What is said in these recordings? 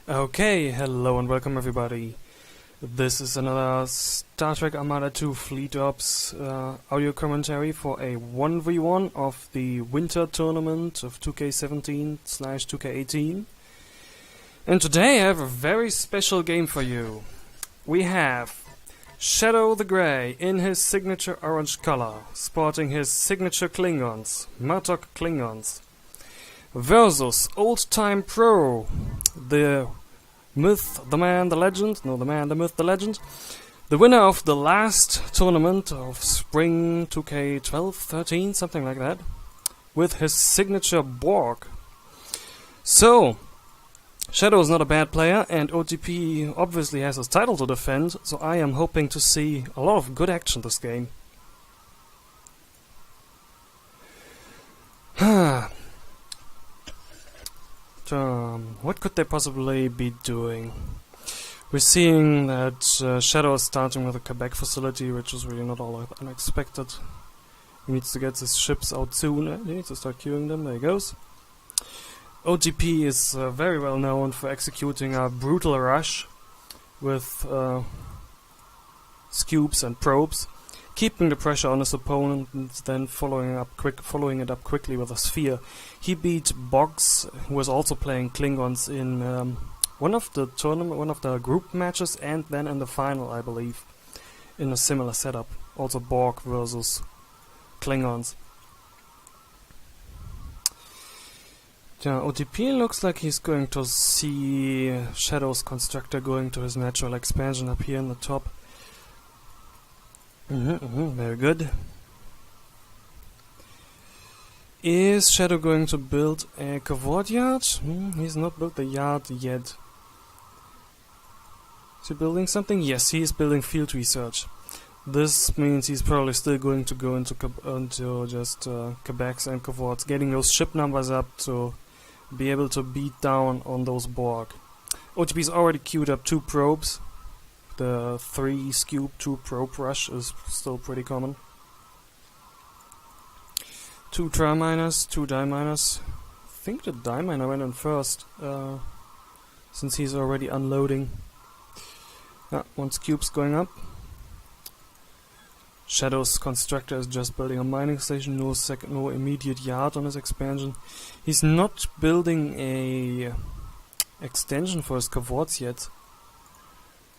Okay, hello and welcome everybody. This is another Star Trek Armada 2 Fleet Ops audio commentary for a 1v1 of the winter tournament of 2K17/2K18. And today I have a very special game for you. We have ShadoWdeGrey in his signature orange color, sporting his signature Klingons, Murdoch Klingons, versus Old Time Pro, the myth, the man, the legend, no, the man, the myth, the legend, the winner of the last tournament of spring 2K12-13, something like that, with his signature Borg. So, Shadow is not a bad player, and OTP obviously has his title to defend, so I am hoping to see a lot of good action this game. What could they possibly be doing? We're seeing that Shadow is starting with a Quebec facility, which is really not all that unexpected. He needs to get his ships out soon. He needs to start queuing them. There he goes. OTP is very well known for executing a brutal rush with scoops and probes, keeping the pressure on his opponent and then following it up quickly with a sphere. He beat Boggs, who was also playing Klingons in one of the group matches, and then in the final, I believe, in a similar setup. Also Borg versus Klingons. Yeah, OTP looks like he's going to see Shadow's constructor going to his natural expansion up here in the top. Very good. Is Shadow going to build a cavort yard? He's not built the yard yet. Is he building something? Yes, he is building field research. This means he's probably still going to go into just Quebecs and cavorts, getting those ship numbers up to be able to beat down on those Borg. OTP's already queued up 2 probes. The 3 scoop 2 probe rush is still pretty common. 2 tri-miners, 2 die-miners. I think the die-miner went in first, since he's already unloading. 1 scoop's going up. Shadow's constructor is just building a mining station, no immediate yard on his expansion. He's not building a extension for his cavorts yet.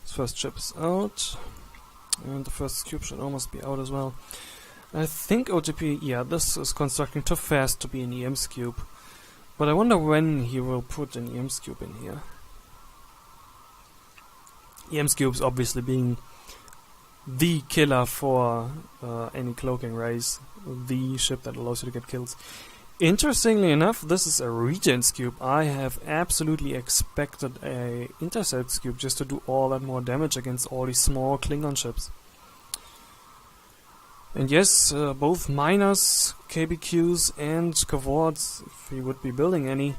His first ship is out, and the first cube should almost be out as well. I think OTP, this is constructing too fast to be an EM's cube, but I wonder when he will put an EM's cube in here. EM's cubes obviously being the killer for any cloaking race, the ship that allows you to get kills. Interestingly enough, this is a Regent's cube. I have absolutely expected a Intercept's cube just to do all that more damage against all these small Klingon ships. And yes, both miners, KBQs and cavorts, if he would be building any,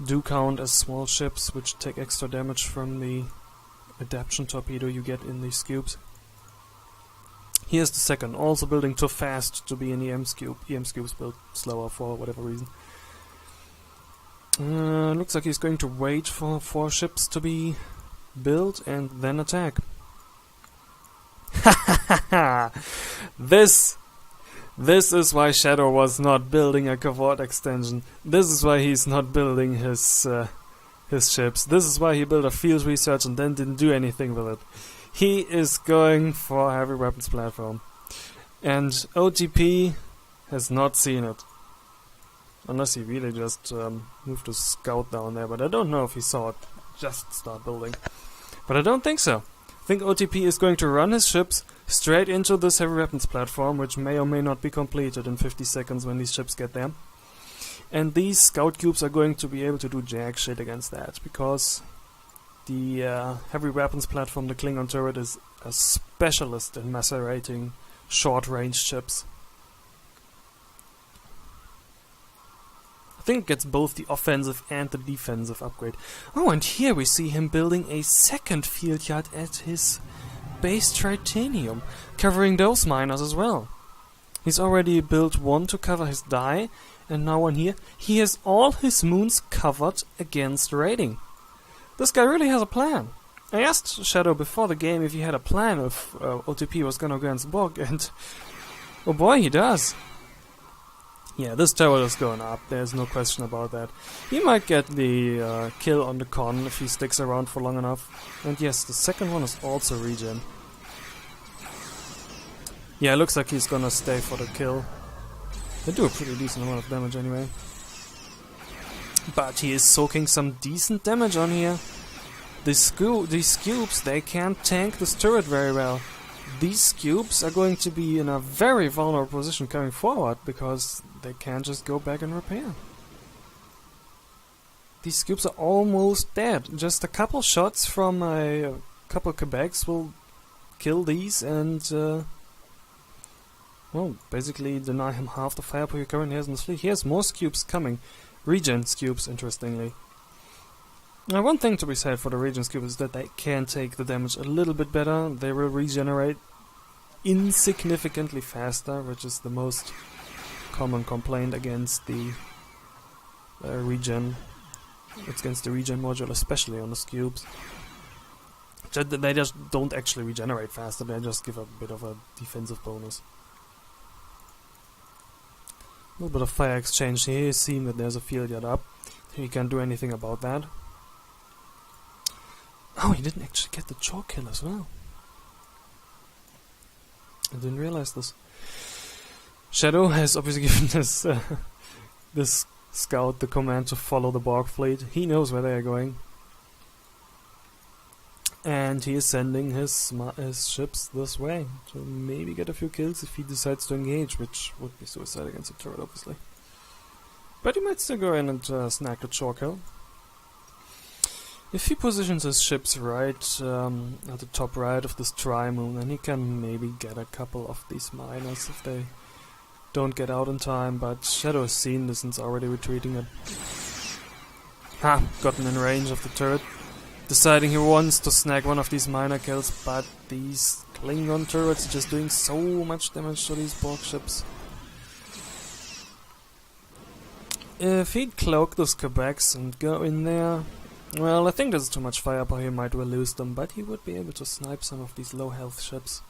do count as small ships which take extra damage from the adaptation torpedo you get in these cubes. Here's the second, also building too fast to be an EM's cube. EM's cube's built slower for whatever reason. Looks like he's going to wait for 4 ships to be built and then attack. This is why Shadow was not building a cavort extension. This is why he's not building his ships. This is why he built a field research and then didn't do anything with it. He is going for a heavy weapons platform. And OTP has not seen it. Unless he really just moved a scout down there, but I don't know if he saw it just start building. But I don't think so. I think OTP is going to run his ships straight into this heavy weapons platform, which may or may not be completed in 50 seconds when these ships get there. And these scout cubes are going to be able to do jack shit against that, because the heavy weapons platform, the Klingon turret, is a specialist in macerating short-range ships. I think it gets both the offensive and the defensive upgrade. Oh, and here we see him building a second field yard at his base Tritanium, covering those miners as well. He's already built one to cover his die, and now one here. He has all his moons covered against raiding. This guy really has a plan. I asked Shadow before the game if he had a plan if OTP was gonna go against Borg, and oh boy, he does. Yeah, this turret is going up, there's no question about that. He might get the kill on the con if he sticks around for long enough. And yes, the second one is also regen. Yeah, it looks like he's gonna stay for the kill. They do a pretty decent amount of damage anyway. But he is soaking some decent damage on here. These cubes, they can't tank this turret very well. These cubes are going to be in a very vulnerable position coming forward, because they can't just go back and repair. These cubes are almost dead. Just a couple shots from a couple Quebecs will kill these and well, basically deny him half the firepower he currently has in his fleet. He has more cubes coming. Regen cubes, interestingly. Now, one thing to be said for the Regen cubes is that they can take the damage a little bit better. They will regenerate insignificantly faster, which is the most common complaint against the regen. It's against the regen module, especially on the cubes. They just don't actually regenerate faster, they just give a bit of a defensive bonus. A little bit of fire exchange here, seeing that there's a field yard up. He can't do anything about that. Oh, he didn't actually get the chalk kill as well. I didn't realize this. Shadow has obviously given this scout the command to follow the Borg fleet. He knows where they are going. And he is sending his ships this way to maybe get a few kills if he decides to engage, which would be suicide against a turret, obviously. But he might still go in and snag the chalk kill. If he positions his ships right at the top right of this tri-moon, then he can maybe get a couple of these miners if they don't get out in time, but Shadow has seen this and is already retreating it. Ha! Gotten in range of the turret. Deciding he wants to snag one of these miner kills, but these Klingon turrets are just doing so much damage to these Borg ships. If he'd cloak those Quebecs and go in there, well, I think there's too much firepower, he might well lose them, but he would be able to snipe some of these low health ships.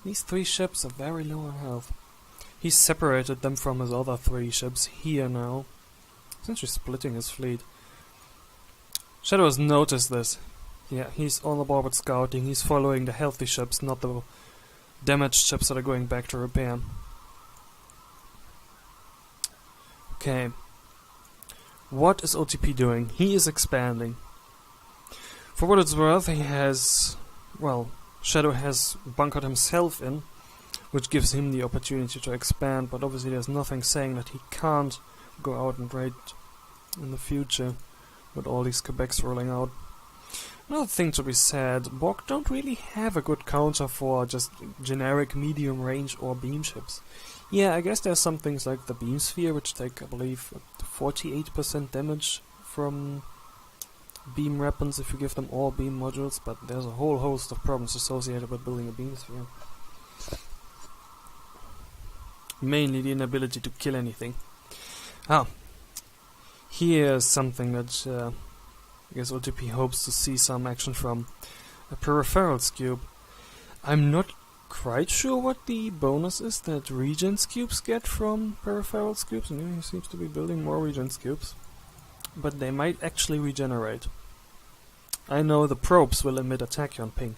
These 3 ships are very low on health. He's separated them from his other 3 ships here now, essentially splitting his fleet. Shadow has noticed this. Yeah, he's on the board with scouting, he's following the healthy ships, not the damaged ships that are going back to repair. Okay. What is OTP doing? He is expanding. For what it's worth, he has... well, Shadow has bunkered himself in, which gives him the opportunity to expand, but obviously there's nothing saying that he can't go out and raid in the future with all these Quebecs rolling out. Another thing to be said, Borg don't really have a good counter for just generic medium range or beam ships. Yeah, I guess there's some things like the beam sphere, which take, I believe, 48% damage from beam weapons if you give them all beam modules, but there's a whole host of problems associated with building a beam sphere. Mainly the inability to kill anything. Here's something that I guess OTP hopes to see some action from. A peripherals cube. I'm not quite sure what the bonus is that Regents cubes get from peripherals cubes. And he seems to be building more Regents cubes. But they might actually regenerate. I know the probes will emit a tachyon ping.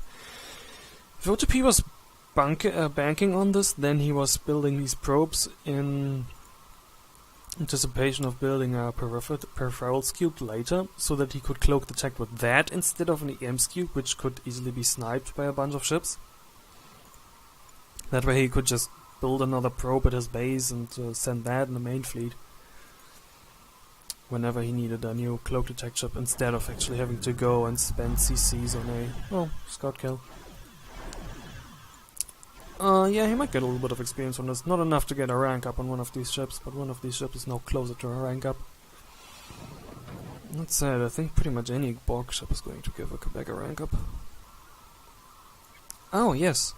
If OTP was banking on this, then he was building these probes in anticipation of building a peripherals cube later, so that he could cloak the tech with that instead of an EMS cube, which could easily be sniped by a bunch of ships. That way he could just build another probe at his base and send that in the main fleet whenever he needed a new cloak detect ship, instead of actually having to go and spend CCs on a scout kill. Yeah, he might get a little bit of experience on this. Not enough to get a rank up on one of these ships, but one of these ships is now closer to a rank up. That said, I think pretty much any Borg ship is going to give a Quebec a rank up. Oh, yes.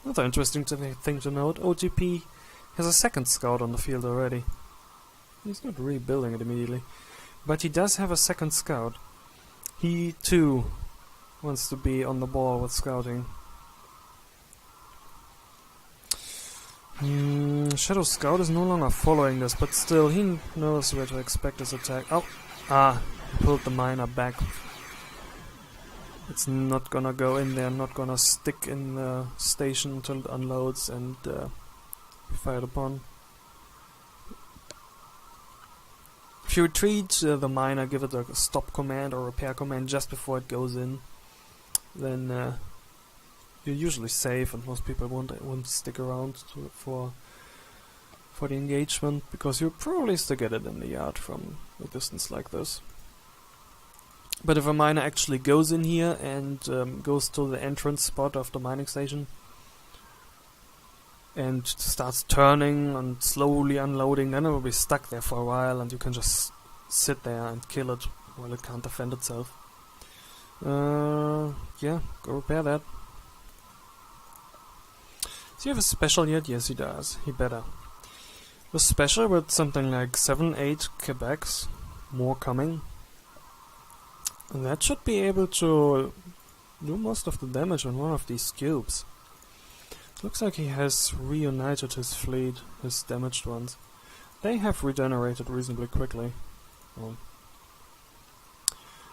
Another interesting thing to note, OTP has a second scout on the field already. He's not rebuilding it immediately, but he does have a second scout. He too wants to be on the ball with scouting. Shadow Scout is no longer following this, but still he knows where to expect his attack. Oh! Ah! He pulled the miner back. It's not gonna go in there, not gonna stick in the station until it unloads and be fired upon. If you retreat the miner, give it a stop command or repair command just before it goes in, then you're usually safe, and most people won't stick around for the engagement, because you'll probably still get it in the yard from a distance like this. But if a miner actually goes in here and goes to the entrance spot of the mining station and starts turning and slowly unloading, then it will be stuck there for a while, and you can just sit there and kill it while it can't defend itself. Yeah, go repair that. Does he have a special yet? Yes, he does. He better. The special with something like 7-8 Quebecs, more coming. And that should be able to do most of the damage on one of these cubes. Looks like he has reunited his fleet, his damaged ones. They have regenerated reasonably quickly.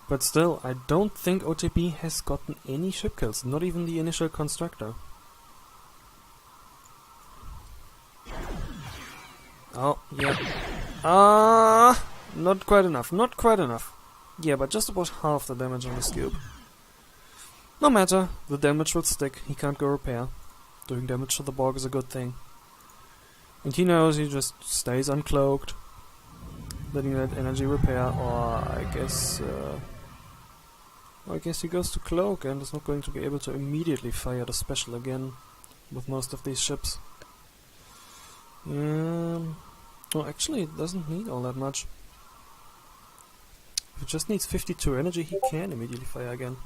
But still, I don't think OTP has gotten any ship kills, not even the initial constructor. Oh, yeah. Not quite enough, not quite enough. Yeah, but just about half the damage on this cube. No matter, the damage will stick, he can't go repair. Doing damage to the Borg is a good thing. And he knows he just stays uncloaked, letting that energy repair, or I guess he goes to cloak and is not going to be able to immediately fire the special again with most of these ships. Well, actually, it doesn't need all that much. If it just needs 52 energy, he can immediately fire again.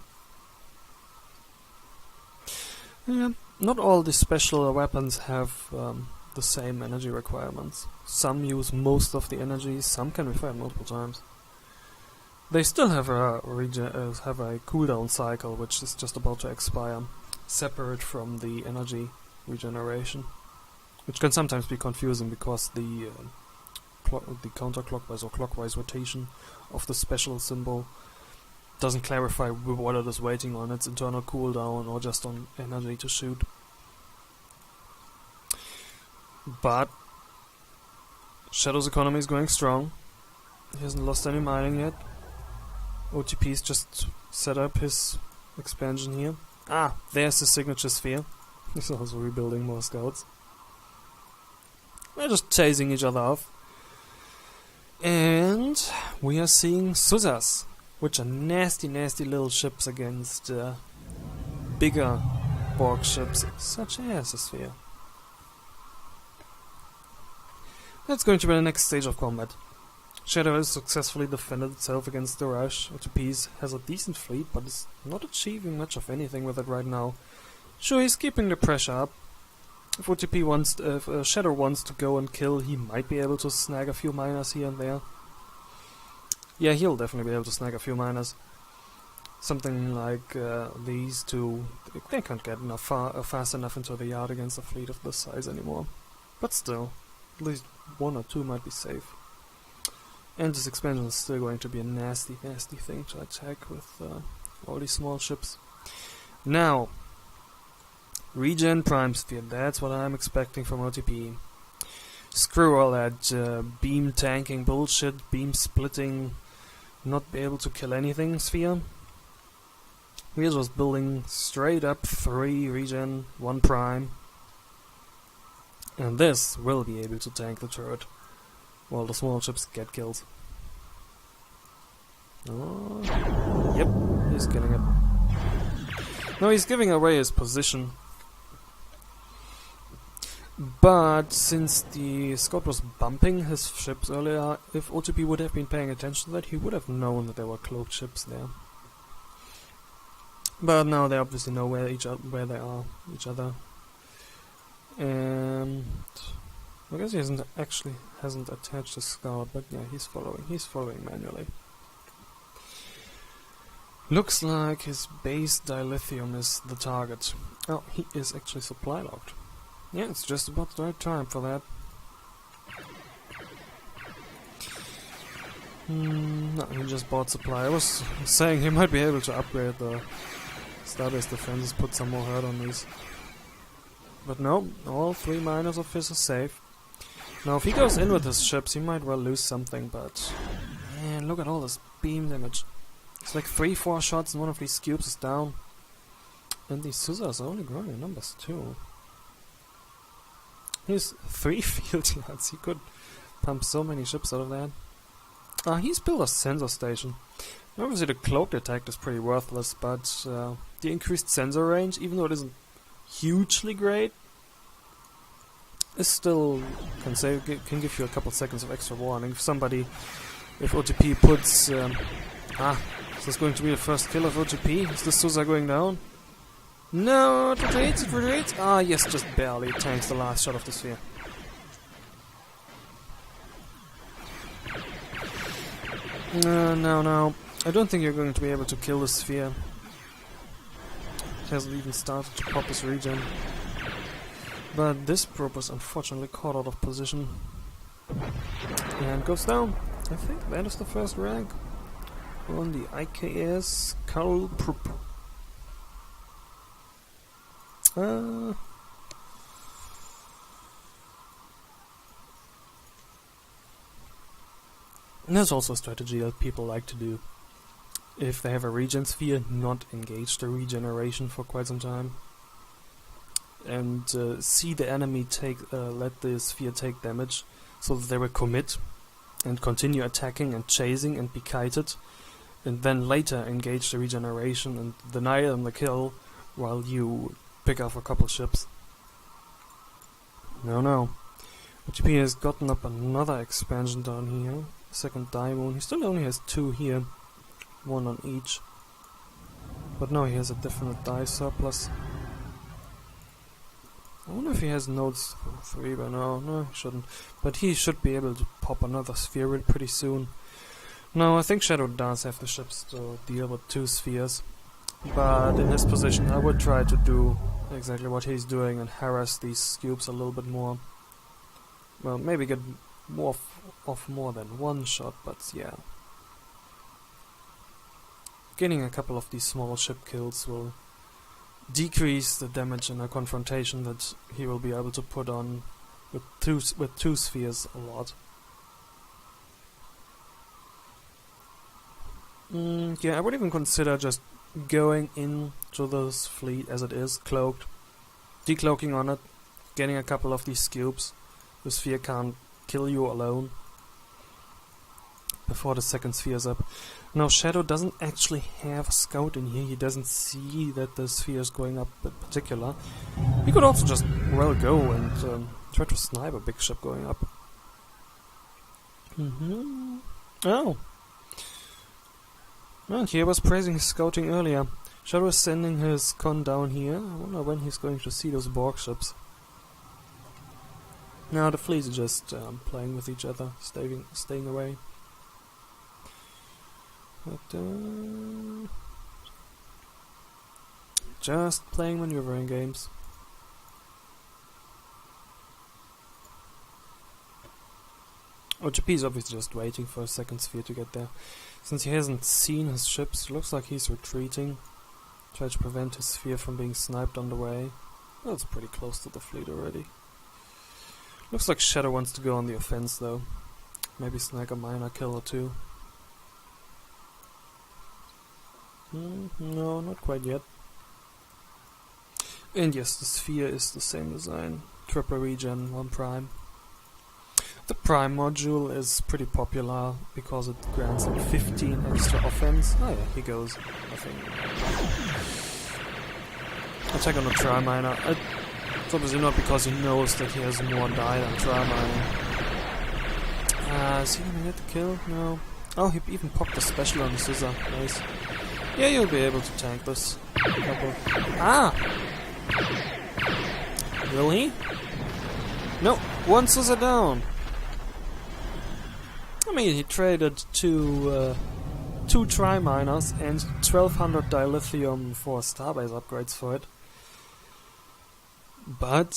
Yeah, not all the special weapons have the same energy requirements. Some use most of the energy, some can be fired multiple times. They still have a cooldown cycle, which is just about to expire, separate from the energy regeneration. Which can sometimes be confusing because the counterclockwise or clockwise rotation of the special symbol doesn't clarify what it is waiting on, its internal cooldown or just on energy to shoot. But Shadow's economy is going strong. He hasn't lost any mining yet. OTP's just set up his expansion here. Ah, there's the signature sphere. He's also rebuilding more scouts. They're just chasing each other off. And we are seeing Suzas, which are nasty, nasty little ships against bigger Borg ships, such as the Sphere. That's going to be the next stage of combat. Shadow has successfully defended itself against the rush. OTP has a decent fleet, but is not achieving much of anything with it right now. Sure, he's keeping the pressure up. If OTP wants, if Shadow wants to go and kill, he might be able to snag a few miners here and there. Yeah, he'll definitely be able to snag a few miners. Something like these two, they can't get enough fast enough into the yard against a fleet of this size anymore. But still, at least one or two might be safe. And this expansion is still going to be a nasty, nasty thing to attack with all these small ships. Now, Regen Prime Sphere, that's what I'm expecting from OTP. Screw all that beam tanking bullshit, beam splitting, not be able to kill anything sphere. We're just building straight up 3 regen, 1 prime. And this will be able to tank the turret while the small ships get killed. Oh, yep, he's killing it. No, he's giving away his position. But since the scout was bumping his ships earlier, if OTP would have been paying attention to that, he would have known that there were cloaked ships there. But now they obviously know where they are each other. And I guess he hasn't attached a scout, but yeah, he's following manually. Looks like his base dilithium is the target. Oh, he is actually supply locked. Yeah, it's just about the right time for that. No, he just bought supply. I was saying he might be able to upgrade the starbase defenses, put some more hurt on these. But no, all 3 miners of his are safe. Now if he goes in with his ships, he might well lose something, but... Man, look at all this beam damage. It's like 3-4 shots and one of these cubes is down. And these scissors are only growing in numbers too. He's 3 field yards. He could pump so many ships out of that. He's built a sensor station. Obviously the cloak detect is pretty worthless, but the increased sensor range, even though it isn't hugely great, is still can give you a couple seconds of extra warning. If OTP puts is this going to be the first kill of OTP? Is the Susa going down? No, it retreats. Yes, just barely tanks the last shot of the sphere. No. I don't think you're going to be able to kill the sphere. It hasn't even started to pop his regen. But this probe was unfortunately caught out of position. And goes down. I think that is the first rank on the IKS Carl Probe. And there's also a strategy that people like to do. If they have a regen sphere, not engage the regeneration for quite some time. And see the enemy let the sphere take damage, so that they will commit and continue attacking and chasing and be kited. And then later engage the regeneration and deny them the kill while you pick off a couple ships. No. OTP has gotten up another expansion down here. Second diamond. He still only has 2 here. 1 on each. But now he has a definite die surplus. I wonder if he has nodes 3 by now. No, he shouldn't. But he should be able to pop another sphere pretty soon. No, I think Shadow does have the ships to deal with 2 spheres. But in his position I would try to do exactly what he's doing and harass these cubes a little bit more. Well, maybe get more off more than 1 shot, but yeah. Getting a couple of these small ship kills will decrease the damage in a confrontation that he will be able to put on with two spheres a lot. Yeah, I would even consider just going into this fleet as it is, cloaked, decloaking on it, getting a couple of these cubes. The sphere can't kill you alone before the second sphere's up. Now Shadow doesn't actually have a scout in here. He doesn't see that the sphere is going up in particular. He could also just well go and try to snipe a big ship going up. Oh. Well, he was praising his scouting earlier. Shadow is sending his con down here. I wonder when he's going to see those Borg ships. Now the fleets are just playing with each other, staying away. But just playing maneuvering games. OTP is obviously just waiting for a second sphere to get there. Since he hasn't seen his ships, looks like he's retreating. Try to prevent his sphere from being sniped on the way. Well, it's pretty close to the fleet already. Looks like Shadow wants to go on the offense though. Maybe snag a minor kill or 2. No, not quite yet. And yes, the sphere is the same design. Triple regen, 1 prime. The prime module is pretty popular because it grants him 15 extra offense. Oh yeah, he goes. Nothing. Attack on the Triminer. It's obviously not because he knows that he has more die than Triminer. Is he gonna get the kill? No. Oh, he even popped a special on the scissor. Nice. Yeah, you'll be able to tank this. Will he? No, 1 scissor down. I mean, he traded two 2 tri-miners and 1200 dilithium for starbase upgrades for it. But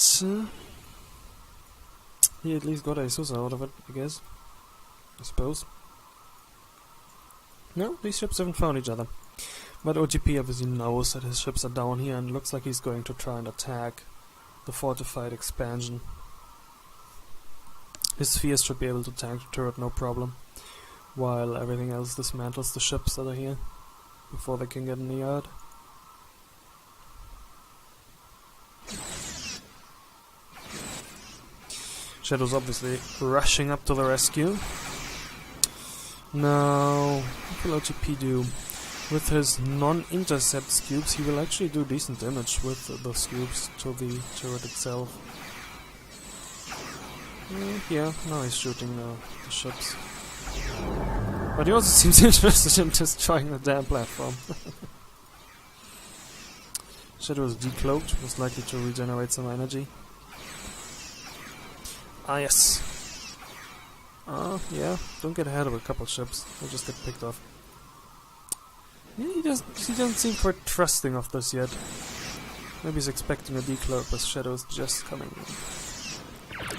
he at least got a Susa out of it, I guess. I suppose. No, these ships haven't found each other. But OTP obviously knows that his ships are down here and looks like he's going to try and attack the fortified expansion. His spheres should be able to tank the turret no problem, while everything else dismantles the ships that are here before they can get in the yard. Shadow's obviously rushing up to the rescue. Now, what will OTP do? With his non-intercept scoops, he will actually do decent damage with the scoops to the turret itself. Yeah, now he's shooting the ships. But he also seems interested in destroying the damn platform. Shadow is decloaked, most likely to regenerate some energy. Ah, yes. Yeah, don't get ahead of a couple ships, they'll just get picked off. Yeah, he doesn't seem quite trusting of this yet. Maybe he's expecting a decloak, but Shadow's just coming in.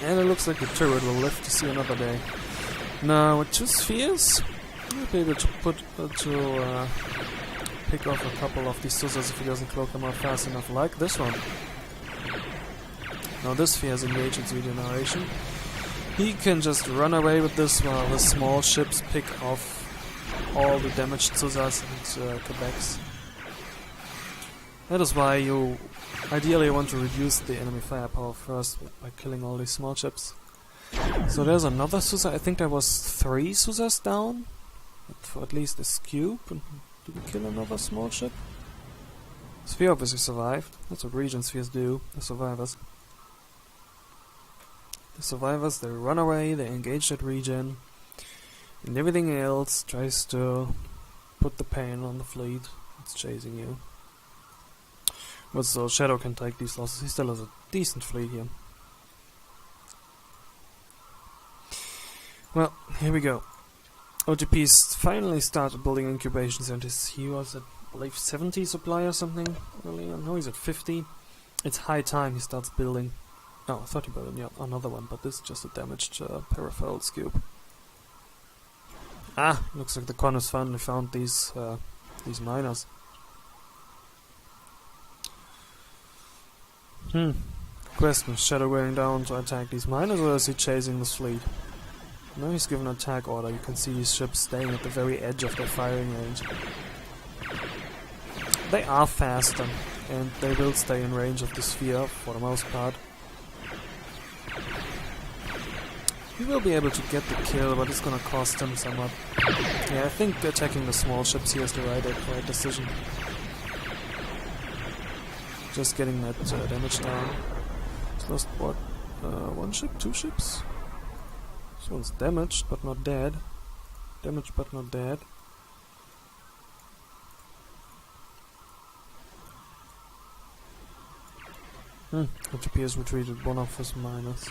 And it looks like the turret will live to see another day. Now, with 2 spheres, he'll be able to pick off a couple of these Susas if he doesn't cloak them out fast enough, like this one. Now this sphere has engaged its regeneration. He can just run away with this while his small ships pick off all the damaged Susas and Quebecs. That is why you ideally want to reduce the enemy firepower first by killing all these small ships. So there's another Susa. I think there was 3 Susas down, for at least this cube. And did we kill another small ship? Sphere obviously survived. That's what regen spheres do. The survivors. The survivors, they run away, they engage that regen, and everything else tries to put the pain on the fleet that's chasing you. But so Shadow can take these losses. He still has a decent fleet here. Well, here we go. OTP's finally started building incubation centers. He was at, I believe, 70 supply or something earlier. No, he's at 50. It's high time he starts building. Oh, I thought he built another one, but this is just a damaged peripheral scoop. Ah, looks like the con has finally found these miners. Question, is Shadow going down to attack these miners, or is he chasing this fleet? Now he's given an attack order. You can see these ships staying at the very edge of their firing range. They are faster, and they will stay in range of the sphere for the most part. He will be able to get the kill, but it's gonna cost him somewhat. Yeah, I think attacking the small ships here is the right decision. Just getting that damage down. He's lost what? 1 ship? 2 ships? This one's damaged, but not dead. Damaged, but not dead. OTP has retreated 1 of his miners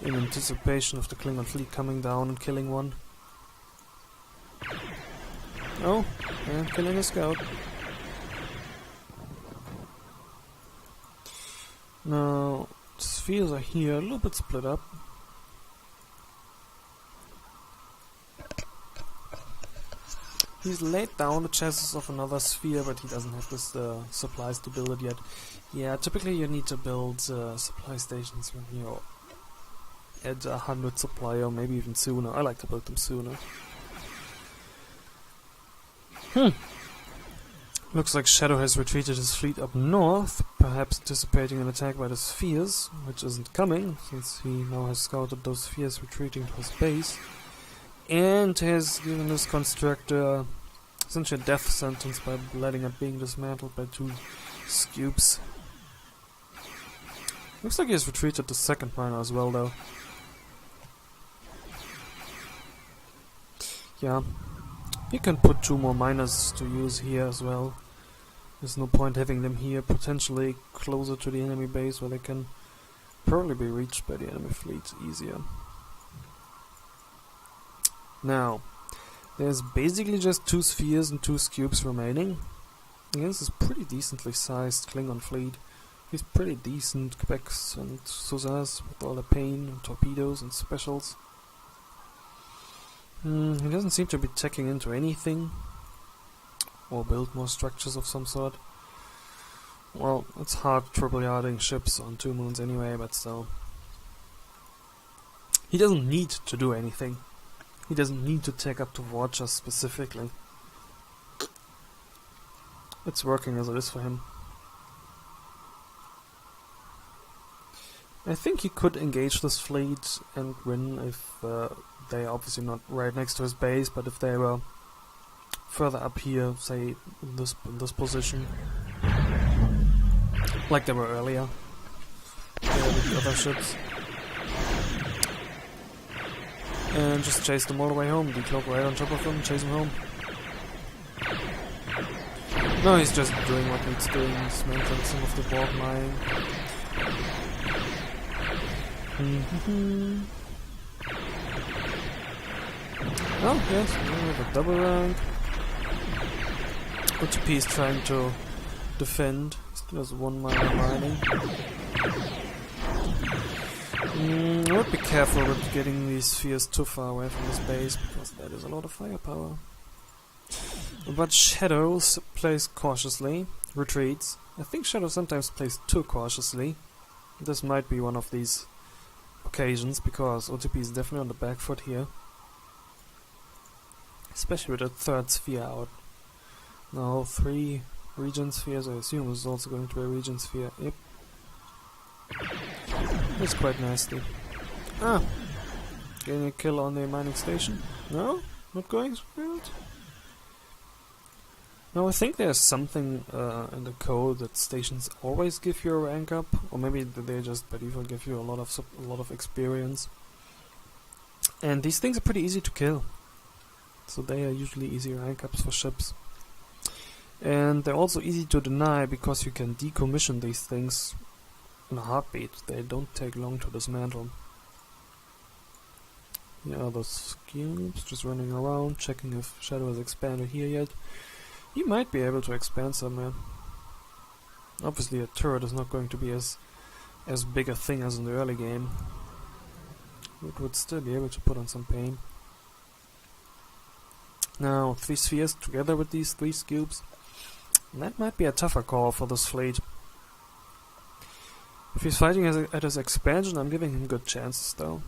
in anticipation of the Klingon fleet coming down and killing one. Oh, and killing a scout. Now, spheres are here, a little bit split up. He's laid down the chassis of another sphere, but he doesn't have this supplies to build it yet. Yeah, typically you need to build supply stations when you're at 100 supply, or maybe even sooner. I like to build them sooner. Looks like Shadow has retreated his fleet up north, perhaps anticipating an attack by the spheres, which isn't coming, since he now has scouted those spheres retreating to his base, and has given this constructor essentially a death sentence by letting it being dismantled by 2 scoops. Looks like he has retreated the second miner as well, though. Yeah, he can put 2 more miners to use here as well. There's no point having them here, potentially closer to the enemy base, where they can probably be reached by the enemy fleet easier. Now, There's basically just 2 spheres and 2 cubes remaining. Yeah, this is pretty decently sized Klingon fleet. He's pretty decent Quebecs and Suzas with all the pain and torpedoes and specials. He doesn't seem to be checking into anything. Or build more structures of some sort. Well, it's hard triple-yarding ships on 2 moons anyway, but still. He doesn't need to do anything. He doesn't need to take up to Watchers specifically. It's working as it is for him. I think he could engage this fleet and win if they're obviously not right next to his base, but if they were further up here, say in this position, like they were earlier, with the other ships, and just chase them all the way home, decloak right on top of them, chase them home. No, he's just doing what needs doing, dismantling some of the Borg mine. Oh, yes, we have a double rank. OTP is trying to defend. There's 1 miner mining. I would be careful with getting these spheres too far away from this base, because that is a lot of firepower. But Shadow plays cautiously, retreats. I think Shadow sometimes plays too cautiously. This might be one of these occasions, because OTP is definitely on the back foot here. Especially with the 3rd sphere out. Now 3 region spheres, I assume is also going to be a region sphere. Yep. It's quite nasty. Ah! Getting a kill on the mining station? No? Not going through it? No, I think there's something in the code that stations always give you a rank up, or maybe they just by default give you a lot of experience. And these things are pretty easy to kill, so they are usually easy rank ups for ships. And they're also easy to deny because you can decommission these things in a heartbeat. They don't take long to dismantle. Yeah, those cubes just running around, checking if Shadow has expanded here yet. He might be able to expand somewhere. Obviously a turret is not going to be as big a thing as in the early game. It would still be able to put on some pain. Now 3 spheres together with these 3 cubes. That might be a tougher call for this fleet. If he's fighting at his expansion, I'm giving him good chances though.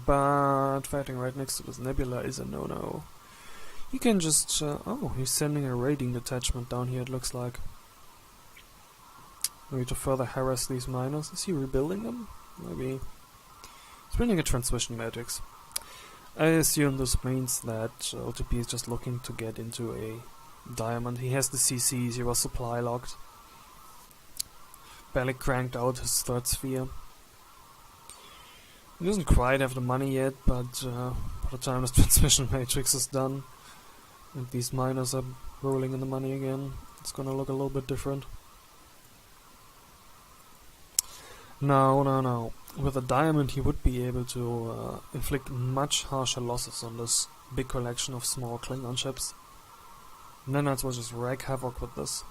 But fighting right next to this nebula is a no-no. He can just... oh, he's sending a raiding detachment down here, it looks like. Maybe to further harass these miners. Is he rebuilding them? Maybe. He's building a transmission matrix. I assume this means that OTP is just looking to get into a diamond. He has the CCs, he was supply locked. Barely cranked out his 3rd sphere. He doesn't quite have the money yet, but by the time this transmission matrix is done and these miners are rolling in the money again, it's gonna look a little bit different. No. With a diamond he would be able to inflict much harsher losses on this big collection of small Klingon ships. Nanites will just wreak havoc with this.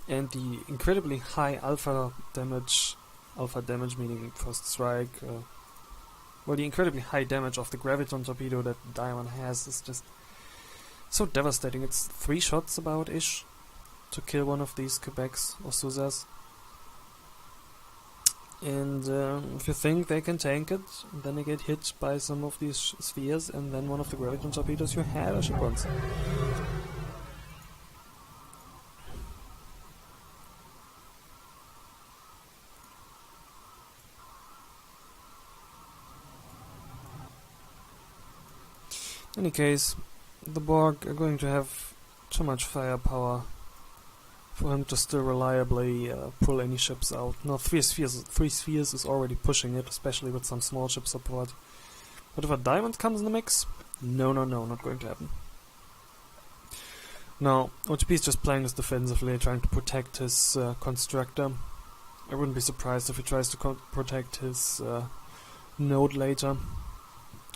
And the incredibly high alpha damage meaning first strike, well, the incredibly high damage of the graviton torpedo that Diamond has is just so devastating. It's 3 shots about-ish to kill one of these Quebecs or Suzas. And if you think they can tank it, then they get hit by some of these spheres, and then one of the graviton torpedoes, you had a ship once. In any case, the Borg are going to have too much firepower for him to still reliably pull any ships out. Now 3 spheres is already pushing it, especially with some small ship support. But if a diamond comes in the mix, no, not going to happen. Now, OTP is just playing this defensively, trying to protect his constructor. I wouldn't be surprised if he tries to protect his node later.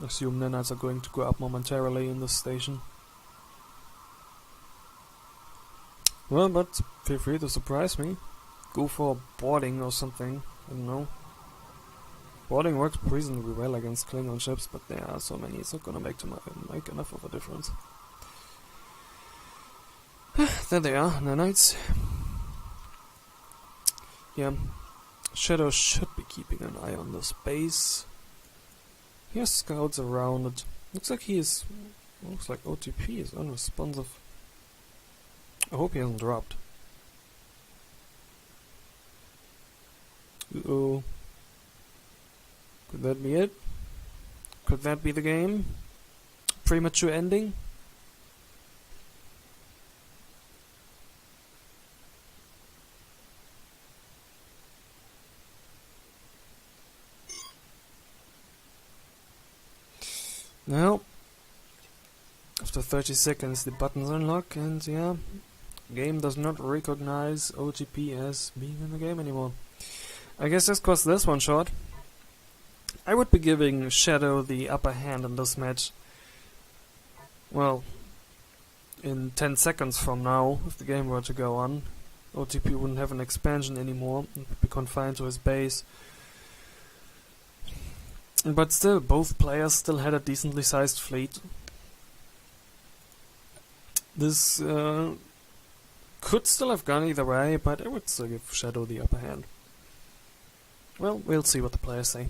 assume nanites are going to go up momentarily in this station. Well, but feel free to surprise me. Go for boarding or something, I don't know. Boarding works reasonably well against Klingon ships, but there are so many, it's not gonna make enough of a difference. There they are, nanites. Yeah, Shadow should be keeping an eye on this base. He has scouts around it. Looks like OTP is unresponsive. I hope he hasn't dropped. Uh-oh. Could that be it? Could that be the game? Premature ending? No. After 30 seconds the buttons unlock and yeah, game does not recognize OTP as being in the game anymore. I guess this was this one short. I would be giving Shadow the upper hand in this match. Well, in 10 seconds from now, if the game were to go on, OTP wouldn't have an expansion anymore, it would be confined to his base. But still, both players still had a decently sized fleet. This could still have gone either way, but I would still give Shadow the upper hand. Well, we'll see what the players say.